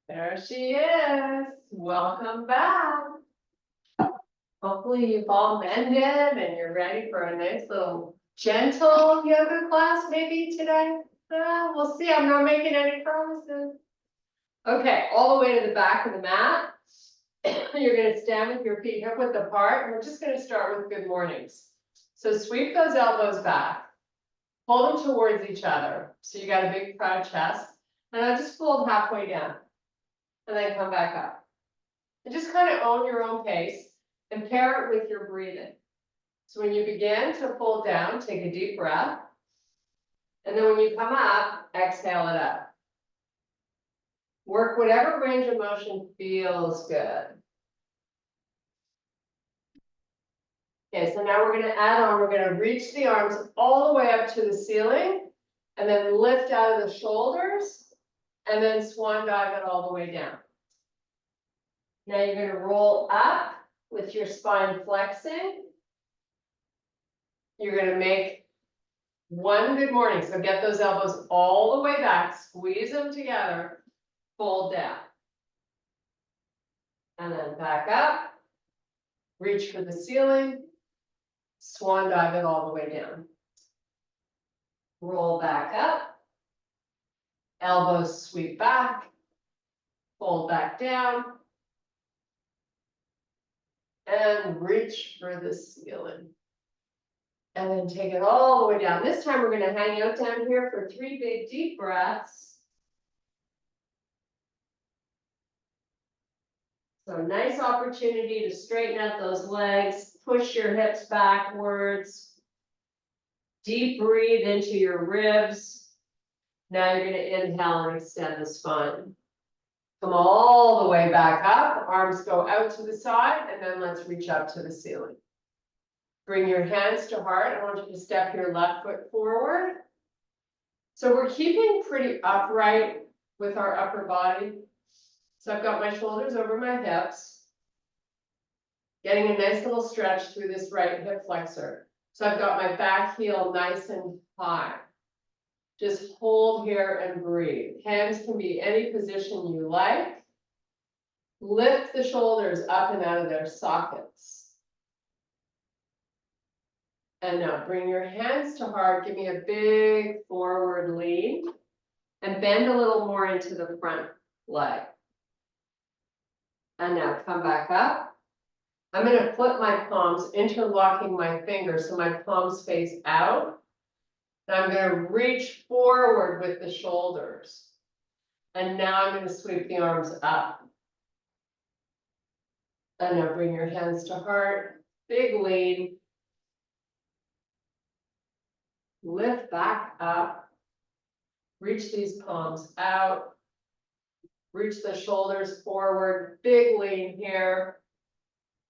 There she is. Welcome back. Hopefully you've all mended and you're ready for a nice little gentle yoga class maybe today. We'll see. I'm not making any promises. Okay, all the way to the back of the mat. You're going to stand with your feet hip width apart, and we're just going to start with good mornings. So sweep those elbows back. Hold them towards each other. So you got a big proud chest. And I'll just fold halfway down. And then come back up. And just kind of own your own pace and pair it with your breathing. So when you begin to fold down, take a deep breath. And then when you come up, exhale it up. Work whatever range of motion feels good. Okay, so now we're going to add on, we're going to reach the arms all the way up to the ceiling and then lift out of the shoulders and then swan dive it all the way down. Now you're going to roll up with your spine flexing. You're going to make one good morning. So get those elbows all the way back, squeeze them together, fold down. And then back up, reach for the ceiling, swan dive it all the way down. Roll back up, elbows sweep back, fold back down, and reach for the ceiling. And then take it all the way down. This time we're going to hang out down here for 3 big deep breaths. So nice opportunity to straighten out those legs, push your hips backwards, deep breathe into your ribs. Now you're going to inhale and extend the spine. Come all the way back up, arms go out to the side, and then let's reach up to the ceiling. Bring your hands to heart. I want you to step your left foot forward. So we're keeping pretty upright with our upper body. So I've got my shoulders over my hips, getting a nice little stretch through this right hip flexor. So I've got my back heel nice and high. Just hold here and breathe. Hands can be any position you like. Lift the shoulders up and out of their sockets. And now bring your hands to heart. Give me a big forward lean. And bend a little more into the front leg. And now come back up. I'm going to flip my palms, interlocking my fingers so my palms face out. And I'm going to reach forward with the shoulders. And now I'm going to sweep the arms up. And now bring your hands to heart. Big lean. Lift back up. Reach these palms out. Reach the shoulders forward. Big lean here.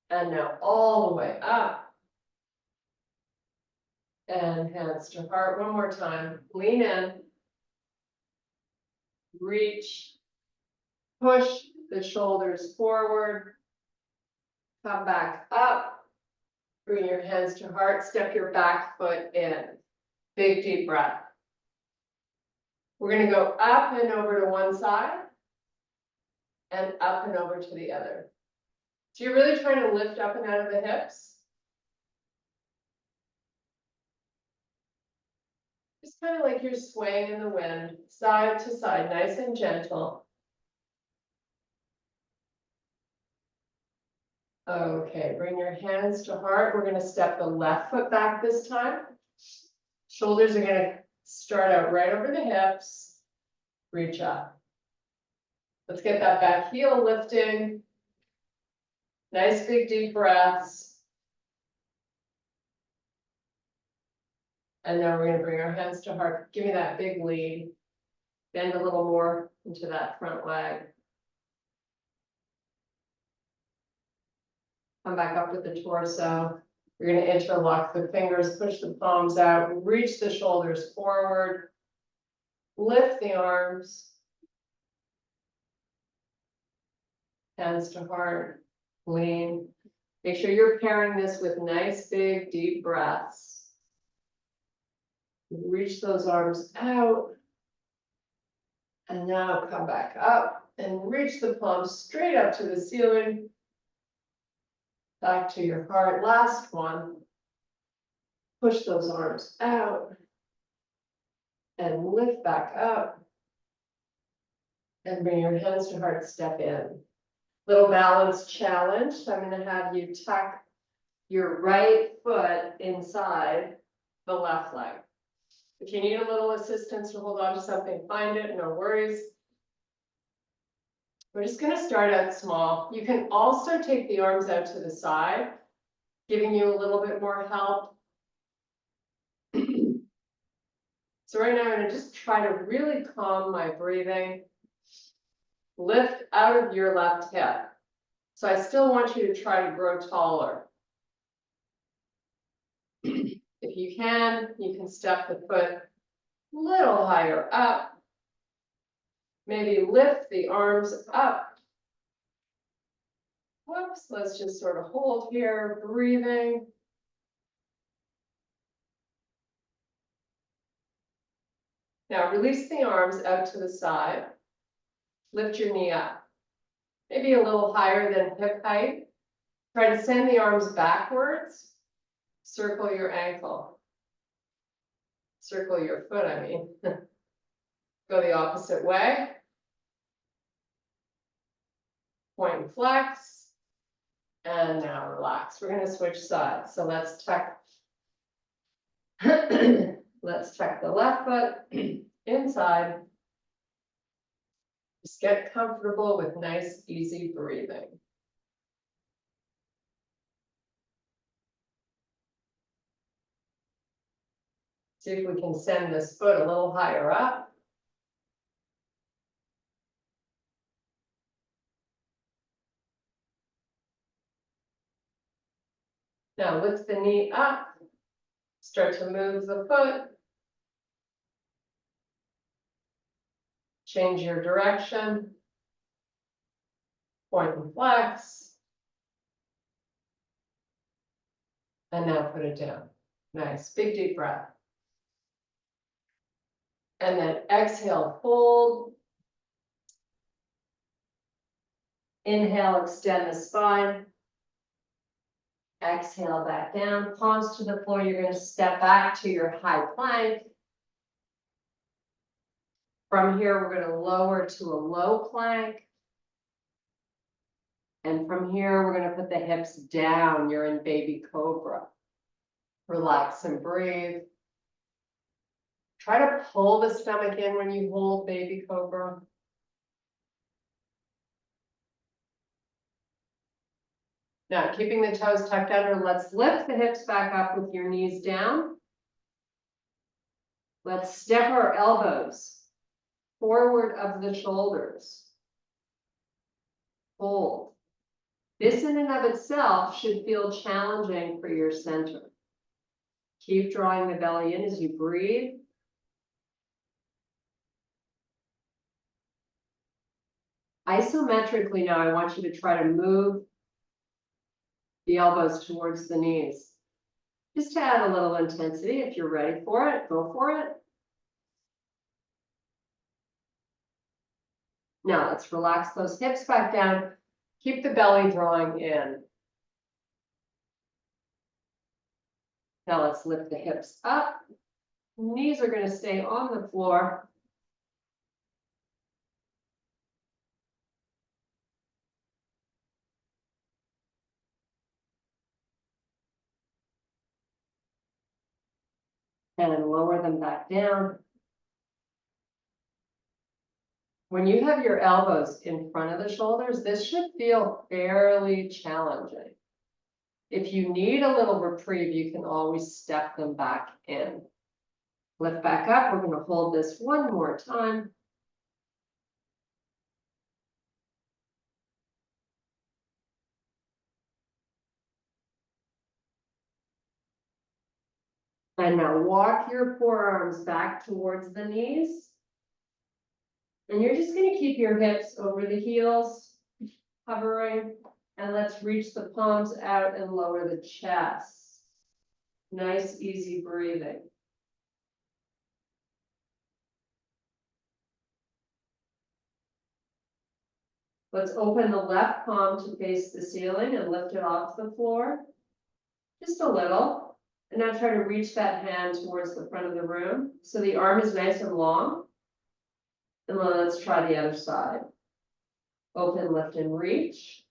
And now all the way up. And hands to heart. One more time. Lean in. Reach. Push the shoulders forward. Come back up. Bring your hands to heart. Step your back foot in. Big deep breath. We're going to go up and over to one side. And up and over to the other. So you're really trying to lift up and out of the hips. Just kind of like you're swaying in the wind, side to side, nice and gentle. Okay, bring your hands to heart. We're going to step the left foot back this time. Shoulders are going to start out right over the hips. Reach up. Let's get that back heel lifting. Nice big deep breaths. And now we're going to bring our hands to heart. Give me that big lean. Bend a little more into that front leg. Come back up with the torso. You're going to interlock the fingers, push the palms out, reach the shoulders forward. Lift the arms. Hands to heart, lean. Make sure you're pairing this with nice, big, deep breaths. Reach those arms out. And now come back up. And reach the palms straight up to the ceiling. Back to your heart, last one. Push those arms out. And lift back up. And bring your hands to heart, step in. Little balance challenge. So I'm gonna have you tuck your right foot inside the left leg. If you need a little assistance to hold on to something, find it, no worries. We're just gonna start out small. You can also take the arms out to the side, giving you a little bit more help. So right now I'm gonna just try to really calm my breathing. Lift out of your left hip. So I still want you to try to grow taller. If you can step the foot a little higher up. Maybe lift the arms up. Whoops, let's just sort of hold here, breathing. Now release the arms out to the side. Lift your knee up. Maybe a little higher than hip height. Try to send the arms backwards. Circle your ankle. Circle your foot, I mean. Go the opposite way. Point and flex. And now relax. We're going to switch sides. So let's tuck. Let's tuck the left foot inside. Just get comfortable with nice, easy breathing. See if we can send this foot a little higher up. Now lift the knee up. Start to move the foot. Change your direction. Point and flex. And now put it down. Nice, big deep breath. And then exhale, fold. Inhale, extend the spine. Exhale back down, palms to the floor. You're going to step back to your high plank. From here, we're going to lower to a low plank. And from here, we're going to put the hips down. You're in baby cobra. Relax and breathe. Try to pull the stomach in when you hold baby cobra. Now, keeping the toes tucked under, let's lift the hips back up with your knees down. Let's step our elbows forward of the shoulders. Hold. This in and of itself should feel challenging for your center. Keep drawing the belly in as you breathe. Isometrically now, I want you to try to move the elbows towards the knees. Just to add a little intensity. If you're ready for it, go for it. Now let's relax those hips back down. Keep the belly drawing in. Now let's lift the hips up. Knees are going to stay on the floor. And lower them back down. When you have your elbows in front of the shoulders, this should feel fairly challenging. If you need a little reprieve, you can always step them back in. Lift back up. We're going to hold this one more time. And now walk your forearms back towards the knees. And you're just going to keep your hips over the heels, hovering. And let's reach the palms out and lower the chest. Nice, easy breathing. Let's open the left palm to face the ceiling and lift it off the floor. Just a little. And now try to reach that hand towards the front of the room. So the arm is nice and long. And then let's try the other side. Open, lift, and reach.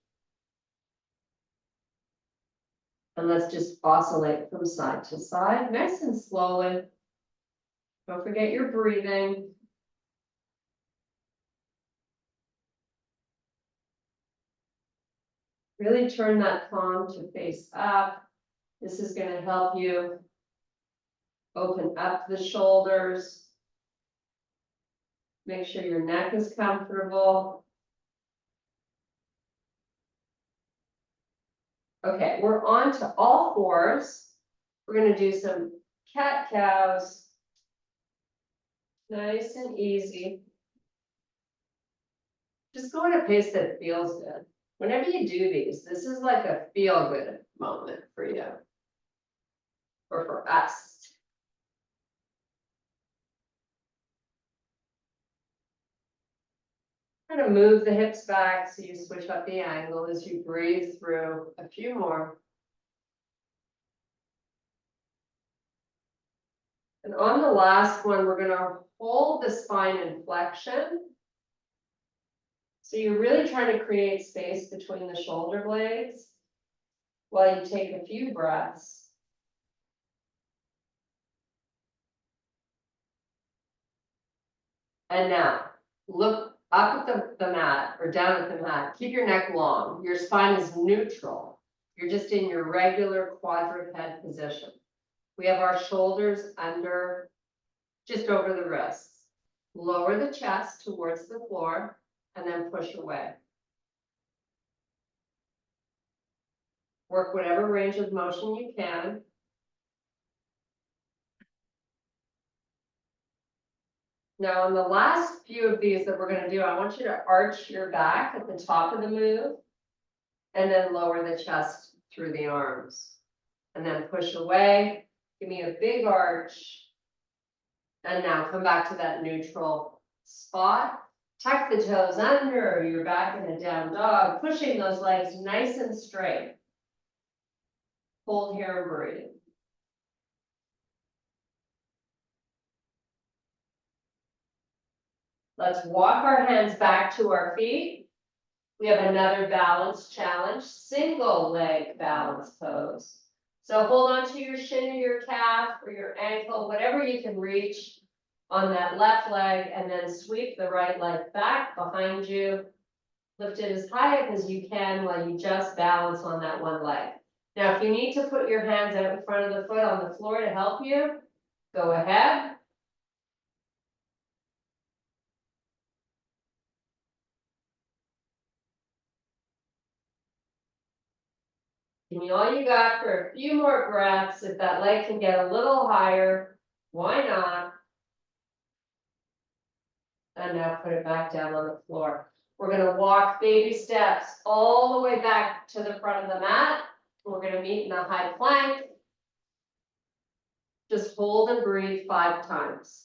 And let's just oscillate from side to side, nice and slowly. Don't forget your breathing. Really turn that palm to face up. This is going to help you open up the shoulders. Make sure your neck is comfortable. Okay, we're on to all fours. We're going to do some cat-cows. Nice and easy. Just go at a pace that feels good. Whenever you do these, this is like a feel-good moment for you. Or for us. Kind of move the hips back so you switch up the angle as you breathe through a few more. And on the last one, we're going to hold the spine in flexion. So you're really trying to create space between the shoulder blades while you take a few breaths. And now, look up at the mat or down at the mat. Keep your neck long. Your spine is neutral. You're just in your regular quadruped position. We have our shoulders under, just over the wrists. Lower the chest towards the floor and then push away. Work whatever range of motion you can. Now, on the last few of these that we're going to do, I want you to arch your back at the top of the move and then lower the chest through the arms. And then push away. Give me a big arch. And now come back to that neutral spot. Tuck the toes under your back in a down dog, pushing those legs nice and straight. Hold here and breathe. Let's walk our hands back to our feet. We have another balance challenge, single leg balance pose. So hold on to your shin or your calf or your ankle, whatever you can reach on that left leg, and then sweep the right leg back behind you. Lift it as high up as you can while you just balance on that one leg. Now, if you need to put your hands out in front of the foot on the floor to help you, go ahead. Give me all you got for a few more breaths. If that leg can get a little higher, why not? And now put it back down on the floor. We're going to walk baby steps all the way back to the front of the mat. We're going to meet in a high plank. Just hold and breathe 5 times.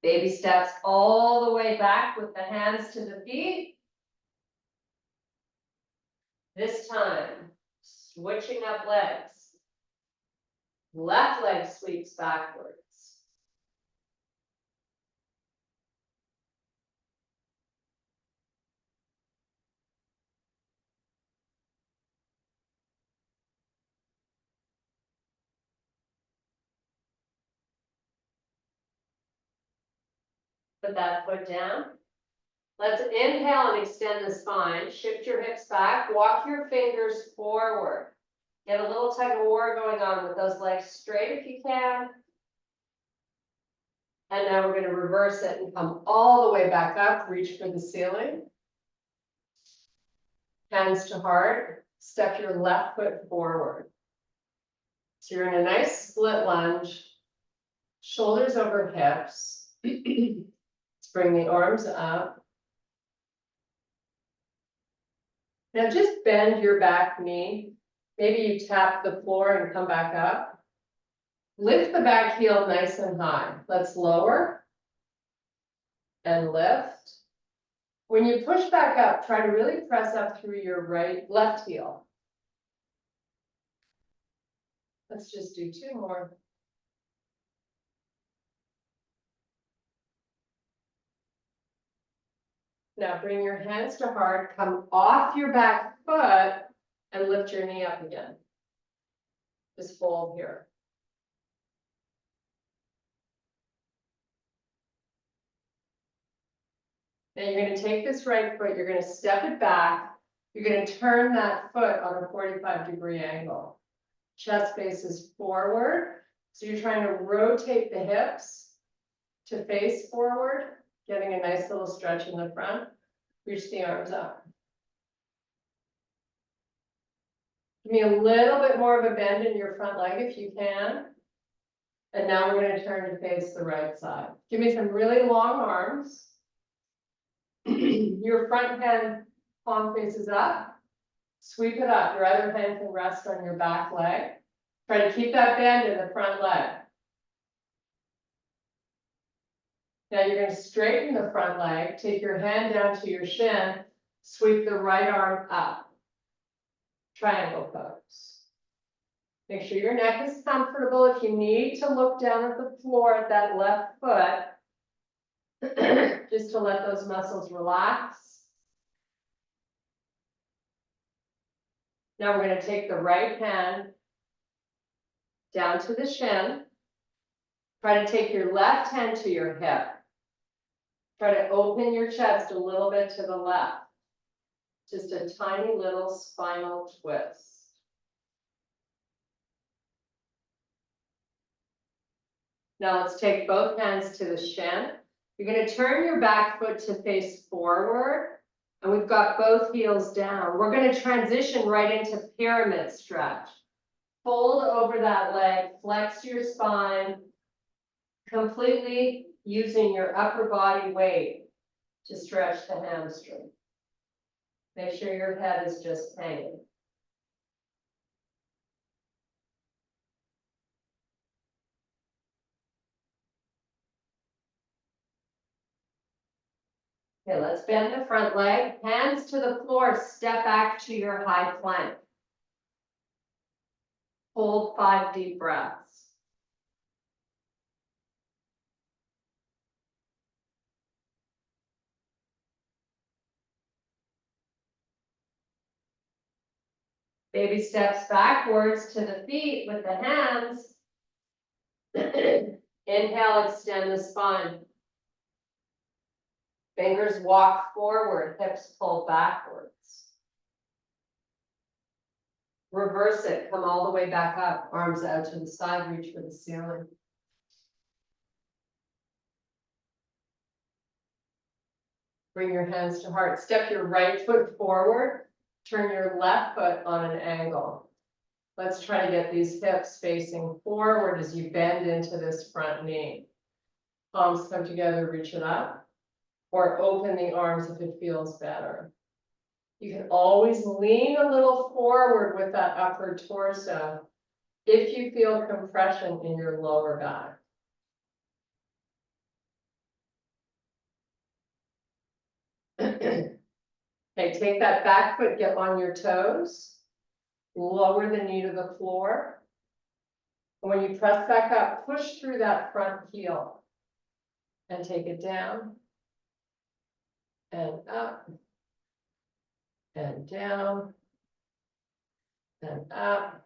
Baby steps all the way back with the hands to the feet. This time, switching up legs. Left leg sweeps backwards. Put that foot down. Let's inhale and extend the spine. Shift your hips back. Walk your fingers forward. Get a little tug of war going on with those legs straight if you can. And now we're going to reverse it and come all the way back up. Reach for the ceiling. Hands to heart. Step your left foot forward. So you're in a nice split lunge. Shoulders over hips. Let's bring the arms up. Now just bend your back knee. Maybe you tap the floor and come back up. Lift the back heel nice and high. Let's lower and lift. When you push back up, try to really press up through your left heel. Let's just do 2 more. Now bring your hands to heart, come off your back foot and lift your knee up again. Just fold here. Now you're going to take this right foot, you're going to step it back, you're going to turn that foot on a 45-degree angle. Chest faces forward, so you're trying to rotate the hips to face forward, getting a nice little stretch in the front. Reach the arms up. Give me a little bit more of a bend in your front leg if you can. And now we're going to turn to face the right side. Give me some really long arms. Your front hand palm faces up. Sweep it up. Your other hand can rest on your back leg. Try to keep that bend in the front leg. Now you're going to straighten the front leg. Take your hand down to your shin. Sweep the right arm up. Triangle pose. Make sure your neck is comfortable. If you need to look down at the floor at that left foot, just to let those muscles relax. Now we're going to take the right hand down to the shin. Try to take your left hand to your hip. Try to open your chest a little bit to the left. Just a tiny little spinal twist. Now let's take both hands to the shin. You're going to turn your back foot to face forward. And we've got both heels down. We're going to transition right into pyramid stretch. Fold over that leg, flex your spine, completely using your upper body weight to stretch the hamstring. Make sure your head is just hanging. Okay, let's bend the front leg, hands to the floor, step back to your high plank. Hold 5 deep breaths. Baby steps backwards to the feet with the hands. Inhale, extend the spine. Fingers walk forward, hips pull backwards. Reverse it, come all the way back up, arms out to the side, reach for the ceiling. Bring your hands to heart. Step your right foot forward, turn your left foot on an angle. Let's try to get these hips facing forward as you bend into this front knee. Palms come together, reach it up, or open the arms if it feels better. You can always lean a little forward with that upper torso if you feel compression in your lower back. Okay, take that back foot, get on your toes, lower the knee to the floor. And when you press back up, push through that front heel and take it down and up and down and up.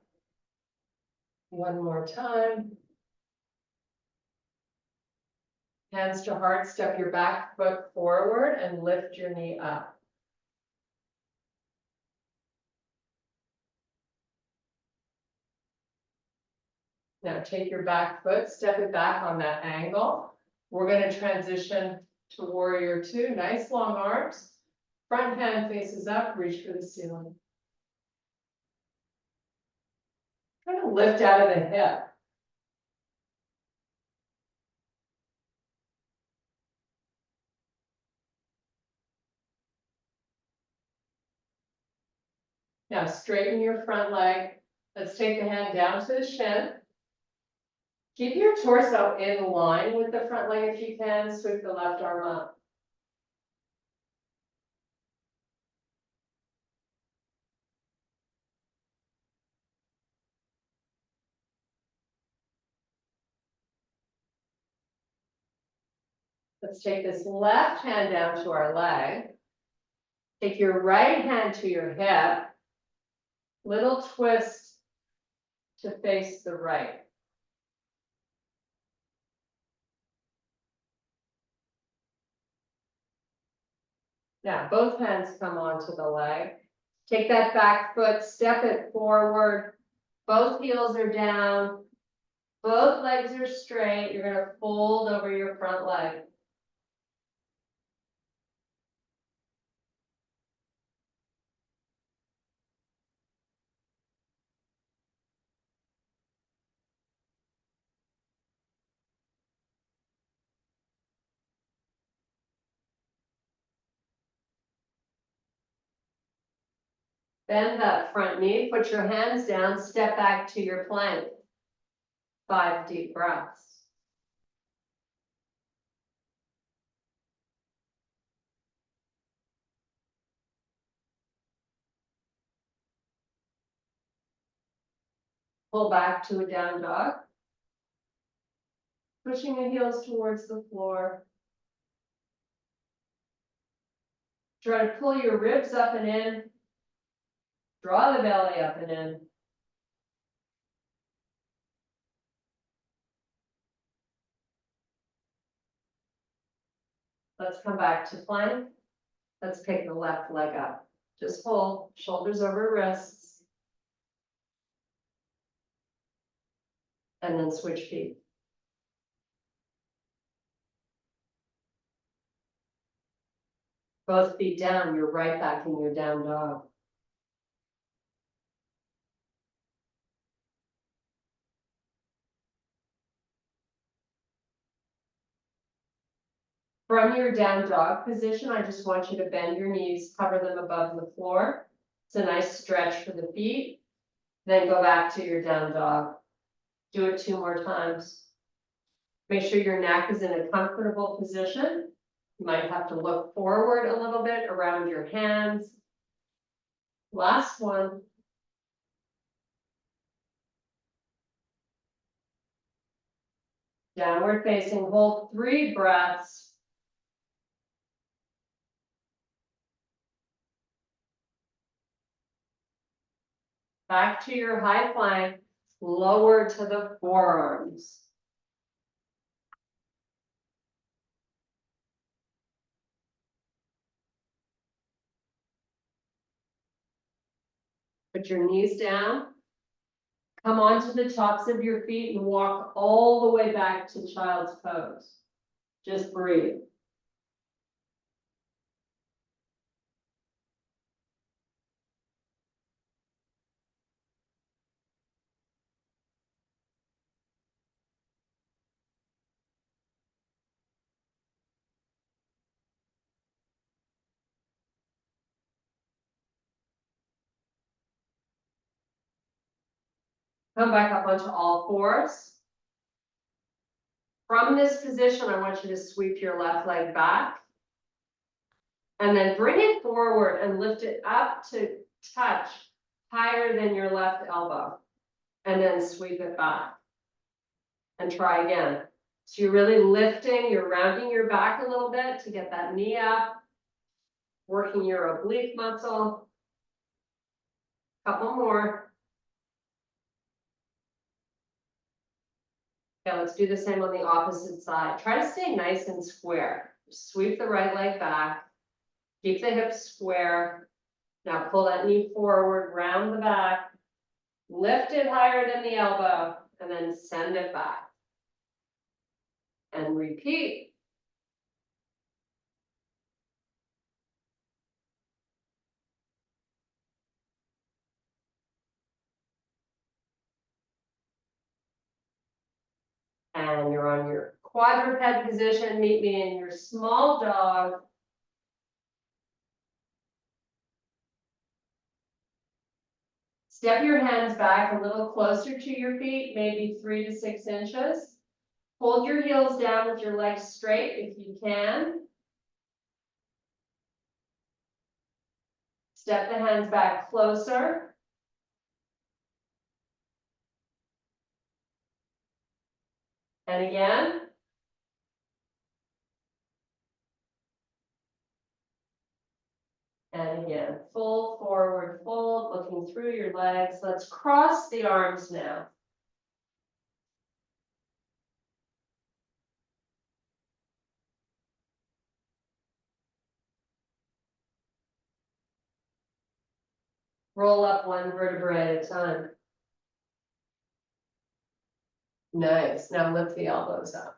One more time. Hands to heart, step your back foot forward and lift your knee up. Now take your back foot, step it back on that angle. We're going to transition to warrior 2. Nice long arms. Front hand faces up, reach for the ceiling. Try to lift out of the hip. Now straighten your front leg. Let's take the hand down to the shin. Keep your torso in line with the front leg if you can. Sweep the left arm up. Let's take this left hand down to our leg. Take your right hand to your hip. Little twist to face the right. Now, both hands come onto the leg. Take that back foot, step it forward. Both heels are down. Both legs are straight. You're going to fold over your front leg. Bend that front knee, put your hands down, step back to your plank. 5 deep breaths. Pull back to a down dog. Pushing the heels towards the floor. Try to pull your ribs up and in. Draw the belly up and in. Let's come back to plank. Let's pick the left leg up. Just hold, shoulders over wrists. And then switch feet. Both feet down, you're right back in your down dog. From your down dog position, I just want you to bend your knees, cover them above the floor. It's a nice stretch for the feet. Then go back to your down dog. Do it 2 more times. Make sure your neck is in a comfortable position. You might have to look forward a little bit around your hands. Last one. Downward facing, hold 3 breaths. Back to your high plank, lower to the forearms. Put your knees down. Come onto the tops of your feet and walk all the way back to child's pose. Just breathe. Come back up onto all fours. From this position, I want you to sweep your left leg back. And then bring it forward and lift it up to touch higher than your left elbow. And then sweep it back. And try again. So you're really lifting, you're rounding your back a little bit to get that knee up. Working your oblique muscle. Couple more. Okay, let's do the same on the opposite side. Try to stay nice and square. Sweep the right leg back. Keep the hips square. Now pull that knee forward, round the back. Lift it higher than the elbow, and then send it back. And repeat. And you're on your quadruped position. Meet me in your small dog. Step your hands back a little closer to your feet, maybe 3 to 6 inches. Hold your heels down with your legs straight if you can. Step the hands back closer. And again. And again, full forward fold, looking through your legs. Let's cross the arms now. Roll up one vertebrae at a time. Nice. Now lift the elbows up.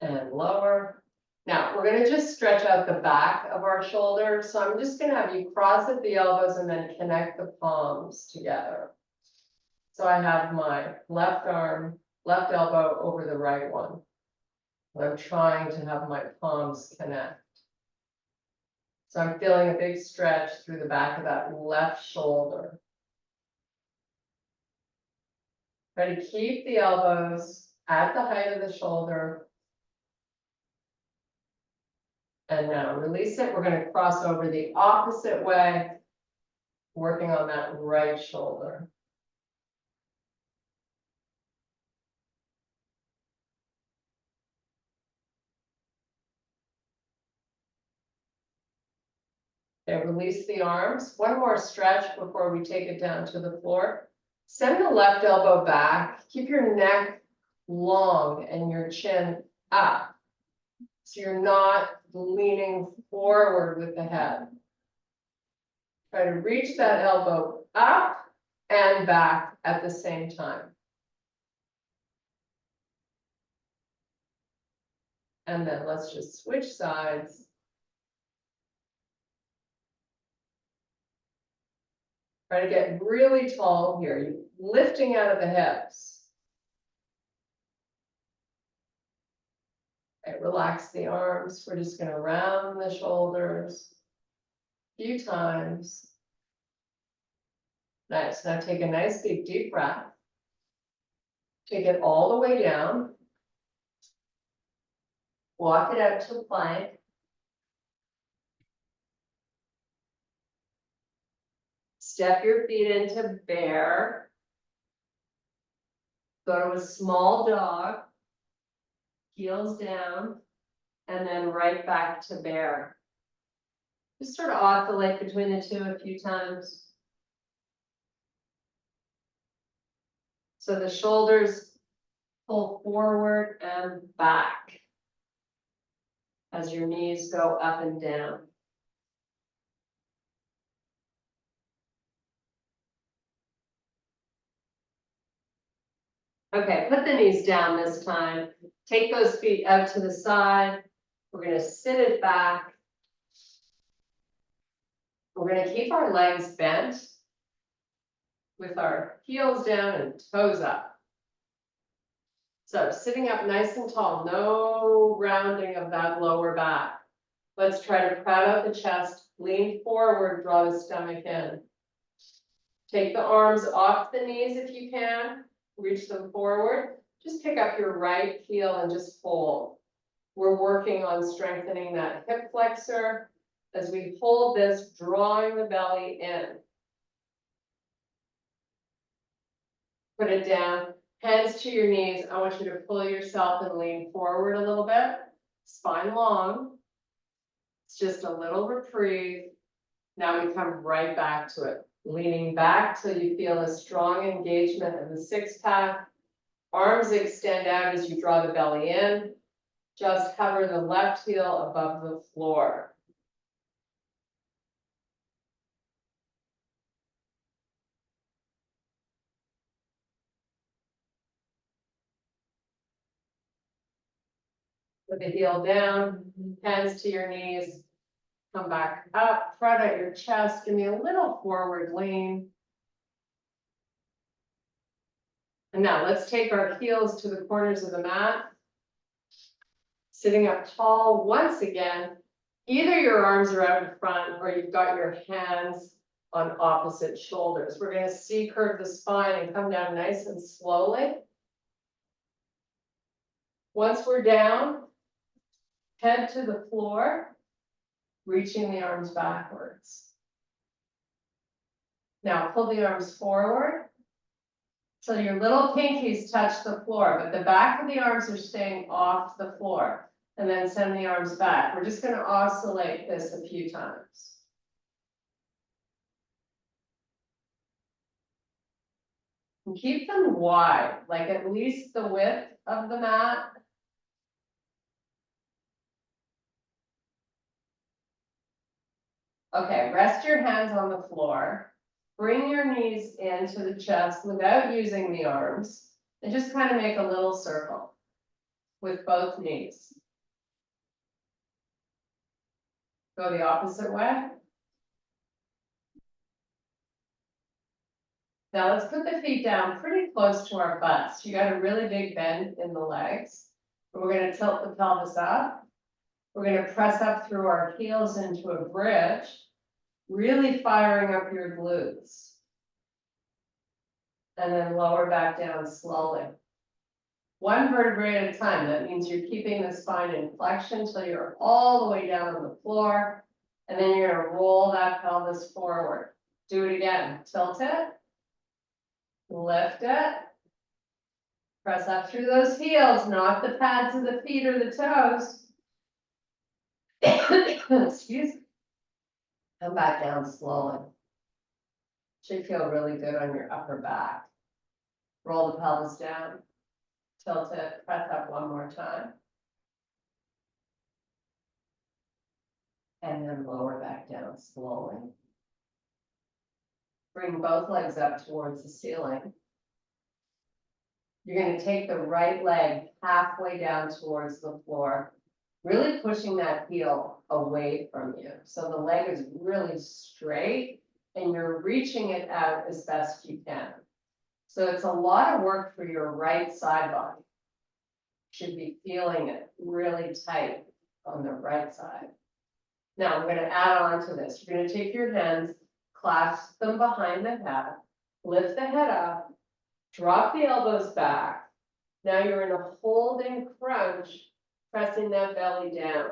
And lower. Now, we're going to just stretch out the back of our shoulders. So I'm just going to have you cross at the elbows and then connect the palms together. So I have my left arm, left elbow over the right one. I'm trying to have my palms connect. So I'm feeling a big stretch through the back of that left shoulder. Try to keep the elbows at the height of the shoulder. And now release it. We're going to cross over the opposite way, working on that right shoulder. Okay, release the arms. One more stretch before we take it down to the floor. Send the left elbow back. Keep your neck long and your chin up. So you're not leaning forward with the head. Try to reach that elbow up and back at the same time. And then let's just switch sides. Try to get really tall here. You're lifting out of the hips. Okay, relax the arms. We're just going to round the shoulders a few times. Nice. Now take a nice big deep breath. Take it all the way down. Walk it out to plank. Step your feet into bear. Go to a small dog. Heels down. And then right back to bear. Just sort of oscillate between the two a few times. So the shoulders pull forward and back as your knees go up and down. Okay, put the knees down this time. Take those feet out to the side. We're going to sit it back. We're going to keep our legs bent with our heels down and toes up. So sitting up nice and tall, no rounding of that lower back. Let's try to crowd out the chest, lean forward, draw the stomach in. Take the arms off the knees if you can, reach them forward. Just pick up your right heel and just fold. We're working on strengthening that hip flexor as we hold this, drawing the belly in. Put it down, hands to your knees. I want you to pull yourself and lean forward a little bit. Spine long. It's just a little reprieve. Now we come right back to it. Leaning back till you feel a strong engagement of the six pack. Arms extend out as you draw the belly in. Just hover the left heel above the floor. Put the heel down, hands to your knees. Come back up, front out your chest, give me a little forward lean. And now let's take our heels to the corners of the mat. Sitting up tall once again, Either your arms are out in front or you've got your hands on opposite shoulders. We're gonna C-curve the spine and come down nice and slowly. Once we're down, head to the floor, reaching the arms backwards. Now pull the arms forward. So your little pinkies touch the floor, but the back of the arms are staying off the floor. And then send the arms back. We're just gonna oscillate this a few times. And keep them wide, like at least the width of the mat. Okay, rest your hands on the floor. Bring your knees into the chest without using the arms. And just kind of make a little circle with both knees. Go the opposite way. Now let's put the feet down pretty close to our butts. You got a really big bend in the legs. We're going to tilt the pelvis up. We're going to press up through our heels into a bridge, really firing up your glutes. And then lower back down slowly. One vertebrae at a time. That means you're keeping the spine in flexion until you're all the way down on the floor. And then you're going to roll that pelvis forward. Do it again. Tilt it. Lift it. Press up through those heels, not the pads of the feet or the toes. Excuse me. Come back down slowly. Should feel really good on your upper back. Roll the pelvis down. Tilt it. Press up one more time. And then lower back down slowly. Bring both legs up towards the ceiling. You're going to take the right leg halfway down towards the floor, really pushing that heel away from you. So the leg is really straight and you're reaching it out as best you can. So it's a lot of work for your right side body. You should be feeling it really tight on the right side. Now we're going to add on to this. You're going to take your hands, clasp them behind the head, lift the head up, drop the elbows back. Now you're in a holding crunch, pressing that belly down.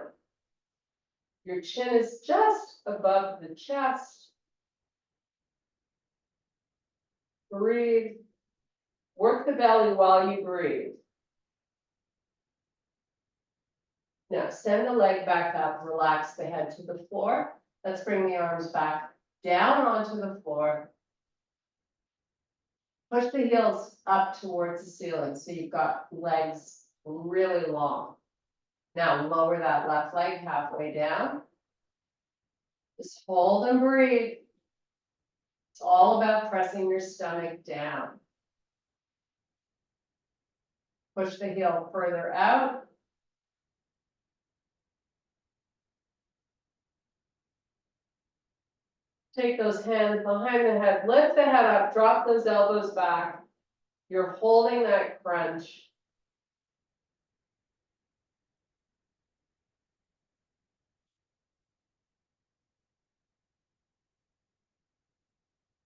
Your chin is just above the chest. Breathe. Work the belly while you breathe. Now send the leg back up, relax the head to the floor. Let's bring the arms back down onto the floor. Push the heels up towards the ceiling so you've got legs really long. Now lower that left leg halfway down. Just hold and breathe. It's all about pressing your stomach down. Push the heel further out. Take those hands behind the head, lift the head up, drop those elbows back. You're holding that crunch.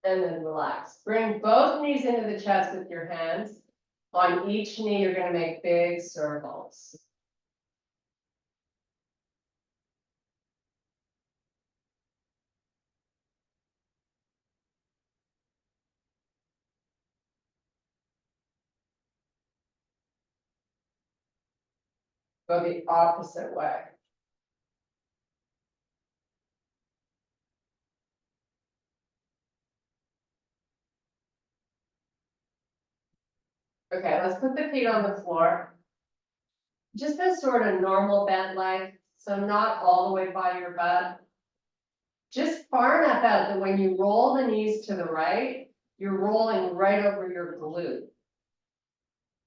And then relax. Bring both knees into the chest with your hands. On each knee, you're going to make big circles. Go the opposite way. Okay, let's put the feet on the floor. Just a sort of normal bent leg, so not all the way by your butt. Just far enough out that when you roll the knees to the right, you're rolling right over your glute.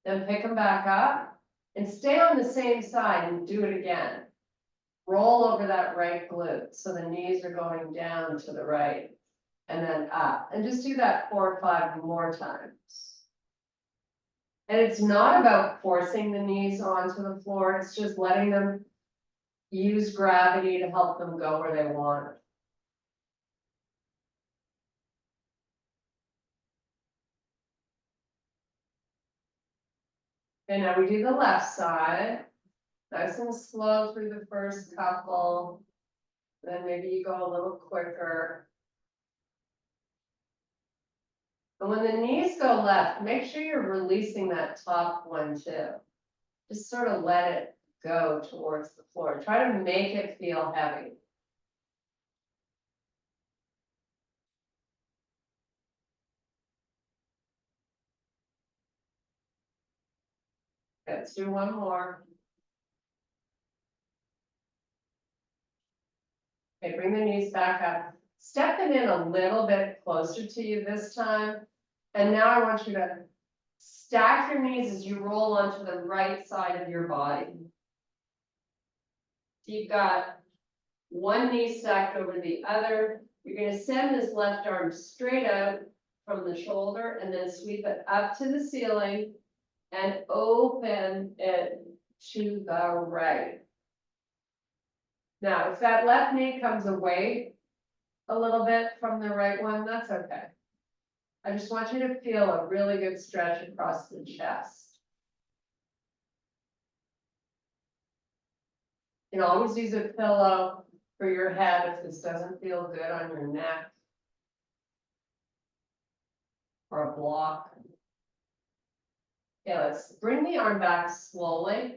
Then pick them back up and stay on the same side and do it again. Roll over that right glute so the knees are going down to the right and then up. And just do that 4 or 5 more times. And it's not about forcing the knees onto the floor, it's just letting them use gravity to help them go where they want. And now we do the left side. Nice and slow through the first couple. Then maybe you go a little quicker. And when the knees go left, make sure you're releasing that top one too. Just sort of let it go towards the floor. Try to make it feel heavy. Let's do one more. Okay, bring the knees back up. Step it in a little bit closer to you this time. And now I want you to stack your knees as you roll onto the right side of your body. So you've got one knee stacked over the other. You're going to send this left arm straight out from the shoulder and then sweep it up to the ceiling and open it to the right. Now, if that left knee comes away a little bit from the right one, that's okay. I just want you to feel a really good stretch across the chest. You can always use a pillow for your head if this doesn't feel good on your neck. Or a block. Okay, let's bring the arm back slowly.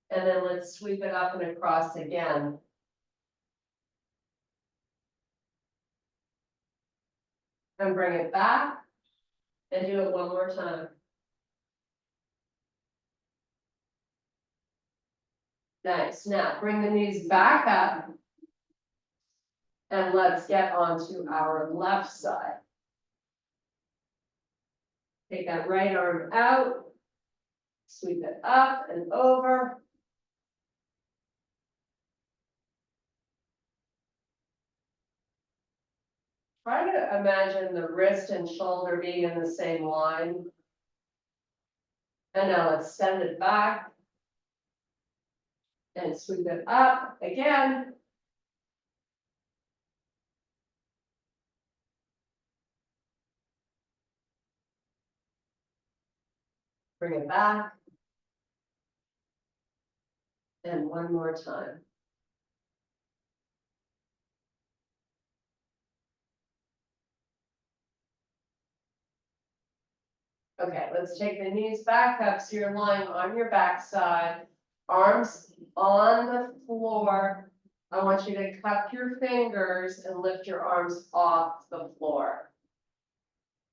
And then let's sweep it up and across again. And bring it back. And do it one more time. Nice. Now bring the knees back up. And let's get onto our left side. Take that right arm out. Sweep it up and over. Try to imagine the wrist and shoulder being in the same line. And now let's send it back. And sweep it up again. Bring it back. And one more time. Okay, let's take the knees back up so you're lying on your backside, arms on the floor. I want you to cup your fingers and lift your arms off the floor.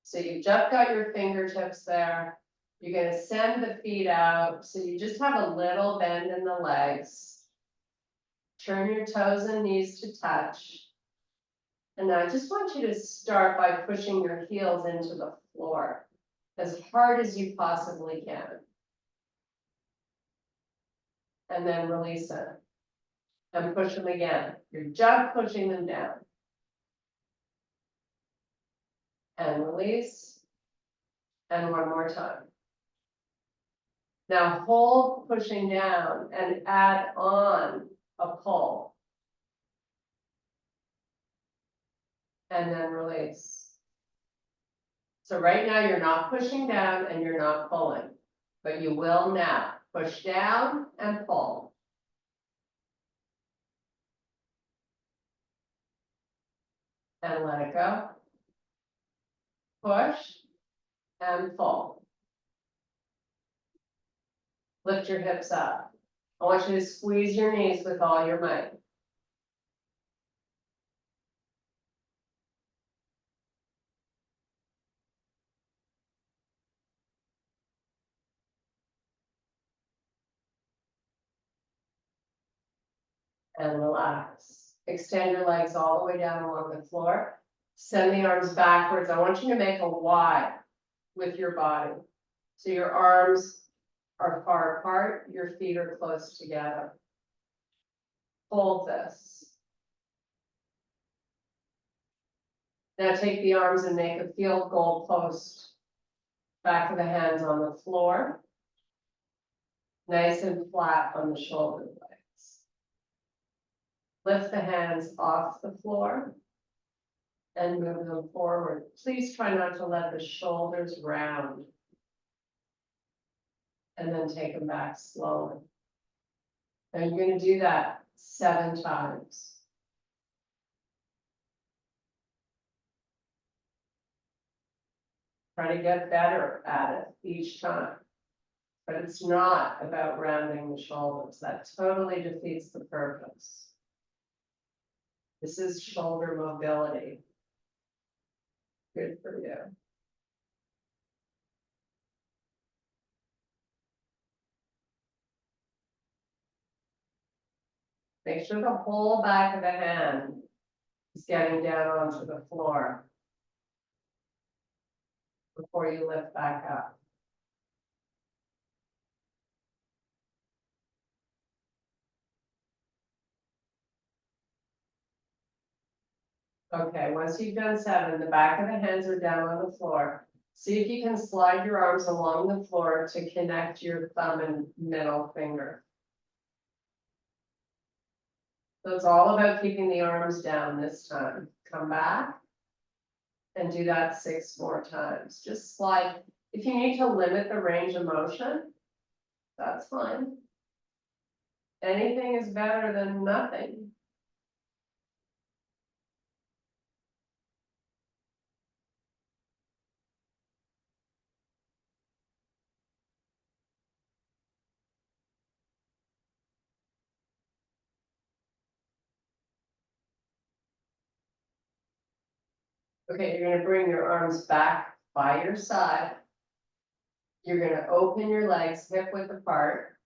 So you've just got your fingertips there. You're going to send the feet out. So you just have a little bend in the legs. Turn your toes and knees to touch. And now I just want you to start by pushing your heels into the floor as hard as you possibly can. And then release it. And push them again. You're just pushing them down. And release. And one more time. Now hold pushing down and add on a pull. And then release. So right now you're not pushing down and you're not pulling, but you will now. Push down and pull. And let it go. Push and pull. Lift your hips up. I want you to squeeze your knees with all your might. And relax. Extend your legs all the way down along the floor. Send the arms backwards. I want you to make a Y with your body. So your arms are far apart, your feet are close together. Hold this. Now take the arms and make a field goal post. Back of the hands on the floor. Nice and flat on the shoulder blades. Lift the hands off the floor and move them forward. Please try not to let the shoulders round. And then take them back slowly. And you're going to do that 7 times. Try to get better at it each time. But it's not about rounding the shoulders. That totally defeats the purpose. This is shoulder mobility. Good for you. Make sure the whole back of the hand is getting down onto the floor before you lift back up. Okay, once you've done 7, the back of the hands are down on the floor. See if you can slide your arms along the floor to connect your thumb and middle finger. So it's all about keeping the arms down this time. Come back and do that 6 more times. Just slide. If you need to limit the range of motion, that's fine. Anything is better than nothing. Okay, you're gonna bring your arms back by your side. You're gonna open your legs hip width apart.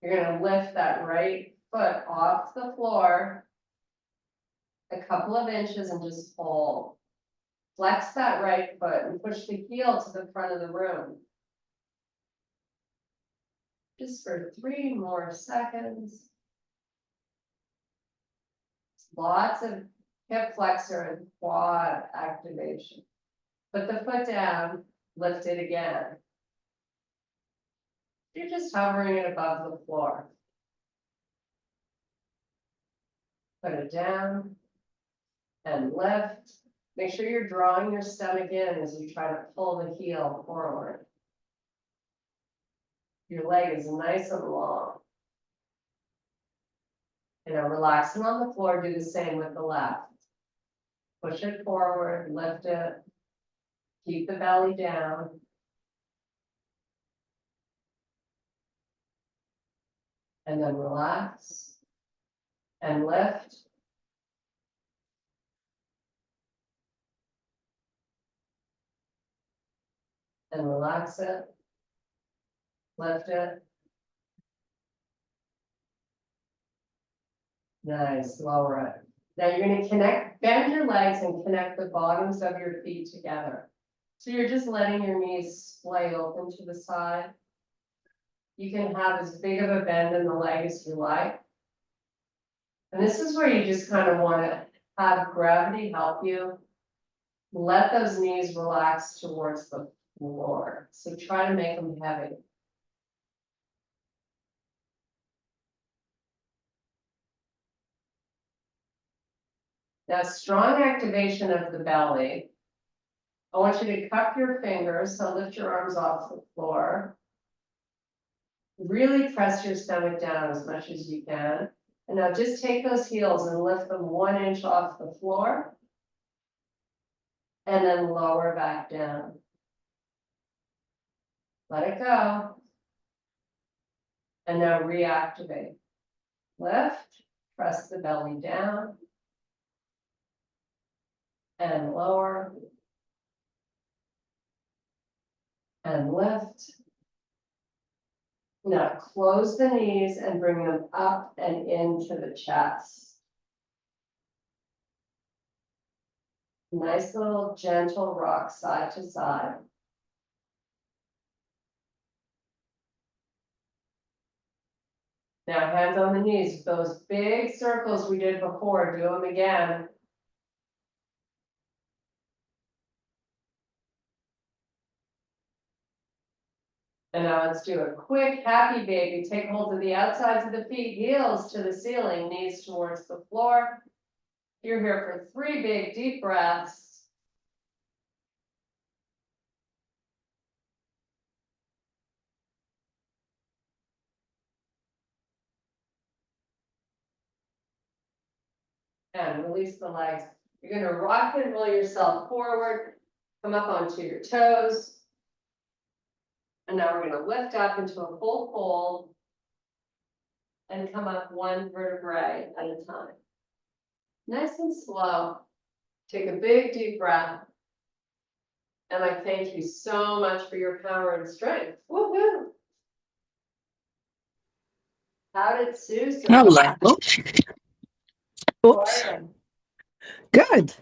You're gonna lift that right foot off the floor a couple of inches and just hold. Flex that right foot and push the heel to the front of the room. Just for 3 more seconds. Lots of hip flexor and quad activation. Put the foot down, lift it again. You're just hovering it above the floor. Put it down and lift. Make sure you're drawing your stomach in as you try to pull the heel forward. Your leg is nice and long. And now relaxing on the floor, do the same with the left. Push it forward, lift it. Keep the belly down. And then relax and lift. And relax it. Lift it. Nice, lower it. Now you're going to bend your legs and connect the bottoms of your feet together. So you're just letting your knees splay open to the side. You can have as big of a bend in the leg as you like. And this is where you just kind of want to have gravity help you. Let those knees relax towards the floor. So try to make them heavy. Now, strong activation of the belly. I want you to cup your fingers, so lift your arms off the floor. Really press your stomach down as much as you can. And now just take those heels and lift them 1 inch off the floor. And then lower back down. Let it go. And now reactivate. Lift, press the belly down. And lower. And lift. Now close the knees and bring them up and into the chest. Nice little gentle rock side to side. Now hands on the knees, those big circles we did before, do them again. And now let's do a quick happy baby. Take hold of the outsides of the feet, heels to the ceiling, knees towards the floor. You're here for 3 big deep breaths. And release the legs. You're gonna rock and roll yourself forward, come up onto your toes. And now we're gonna lift up into a full fold and come up 1 vertebrae at a time. Nice and slow. Take a big deep breath. And I thank you so much for your power and strength. Woohoo! How did Susan? Hello. How Oops. are you? Good.